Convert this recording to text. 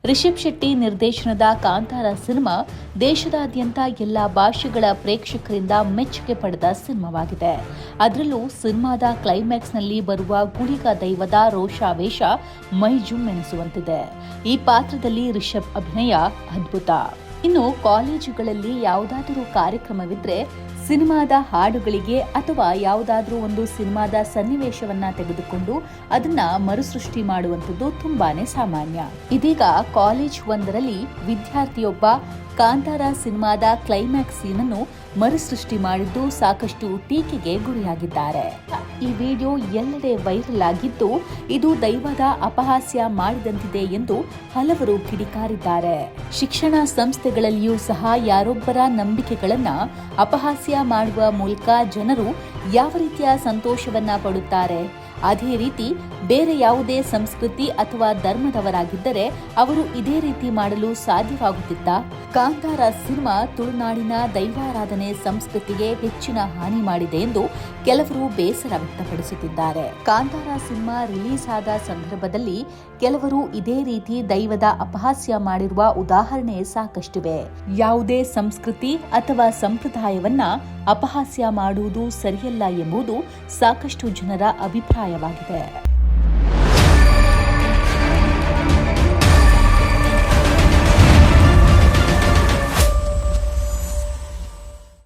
ರಿಷಬ್ ಶೆಟ್ಟಿ ನಿರ್ದೇಶನದ ಕಾಂತಾರ ಸಿನಿಮಾ ದೇಶದಾದ್ಯಂತ ಎಲ್ಲ ಭಾಷೆಗಳ ಪ್ರೇಕ್ಷಕರಿಂದ ಮೆಚ್ಚುಗೆ ಪಡೆದ ಸಿನಿಮಾವಾಗಿದೆ. ಅದರಲ್ಲೂ ಸಿನಿಮಾದ ಕ್ಲೈಮ್ಯಾಕ್ಸ್ನಲ್ಲಿ ಬರುವ ಗುಳಿಗ ದೈವದ ರೋಷಾವೇಶ ಮೈಜುಮ್ ಎನಿಸುವಂತಿದೆ. ಈ ಪಾತ್ರದಲ್ಲಿ ರಿಷಬ್ ಅಭಿನಯ ಅದ್ಭುತ. ಇನ್ನು ಕಾಲೇಜುಗಳಲ್ಲಿ ಯಾವುದಾದರೂ ಕಾರ್ಯಕ್ರಮವಿದ್ರೆ ಸಿನಿಮಾದ ಹಾಡುಗಳಿಗೆ ಅಥವಾ ಯಾವುದಾದ್ರೂ ಒಂದು ಸಿನಿಮಾದ ಸನ್ನಿವೇಶವನ್ನ ತೆಗೆದುಕೊಂಡು ಅದನ್ನ ಮರುಸೃಷ್ಟಿ ಮಾಡುವಂಥದ್ದು ತುಂಬಾನೇ ಸಾಮಾನ್ಯ. ಇದೀಗ ಕಾಲೇಜ್ ಒಂದರಲ್ಲಿ ವಿದ್ಯಾರ್ಥಿಯೊಬ್ಬ ಕಾಂತಾರ ಸಿನಿಮಾದ ಕ್ಲೈಮ್ಯಾಕ್ಸ್ ಸೀನನ್ನು ಮರುಸೃಷ್ಟಿ ಮಾಡಿದ್ದು ಸಾಕಷ್ಟು ಟೀಕೆಗೆ ಗುರಿಯಾಗಿದ್ದಾರೆ. ಈ ವಿಡಿಯೋ ಎಲ್ಲೆಡೆ ವೈರಲ್ ಆಗಿದ್ದು ಇದು ದೈವದ ಅಪಹಾಸ್ಯ ಮಾಡಿದಂತಿದೆ ಎಂದು ಹಲವರು ಕಿಡಿಕಾರಿದ್ದಾರೆ. ಶಿಕ್ಷಣ ಸಂಸ್ಥೆಗಳಲ್ಲಿಯೂ ಸಹ ಯಾರೊಬ್ಬರ ನಂಬಿಕೆಗಳನ್ನ ಅಪಹಾಸ್ಯ ಮಾಡುವ ಮೂಲಕ ಜನರು ಯಾವ ರೀತಿಯ ಸಂತೋಷವನ್ನ ಪಡುತ್ತಾರೆ, ಅದೇ ರೀತಿ ಬೇರೆ ಯಾವುದೇ ಸಂಸ್ಕೃತಿ ಅಥವಾ ಧರ್ಮದವರಾಗಿದ್ದರೆ ಅವರು ಇದೇ ರೀತಿ ಮಾಡಲು ಸಾಧ್ಯವಾಗುತ್ತಿತ್ತ? ಕಾಂತಾರ ಸಿನಿಮಾ ತುಳುನಾಡಿನ ದೈವಾರಾಧನೆ ಸಂಸ್ಕೃತಿಗೆ ಹೆಚ್ಚಿನ ಹಾನಿ ಮಾಡಿದೆ ಎಂದು ಕೆಲವರು ಬೇಸರ ವ್ಯಕ್ತಪಡಿಸುತ್ತಿದ್ದಾರೆ. ಕಾಂತಾರ ಸಿನಿಮಾ ರಿಲೀಸ್ ಆದ ಸಂದರ್ಭದಲ್ಲಿ ಕೆಲವರು ಇದೇ ರೀತಿ ದೈವದ ಅಪಹಾಸ್ಯ ಮಾಡಿರುವ ಉದಾಹರಣೆ ಸಾಕಷ್ಟಿವೆ. ಯಾವುದೇ ಸಂಸ್ಕೃತಿ ಅಥವಾ ಸಂಪ್ರದಾಯವನ್ನ ಅಪಹಾಸ್ಯ ಮಾಡುವುದು ಸರಿಯಲ್ಲ ಎಂಬುದು ಸಾಕಷ್ಟು ಜನರ ಅಭಿಪ್ರಾಯವಾಗಿದೆ.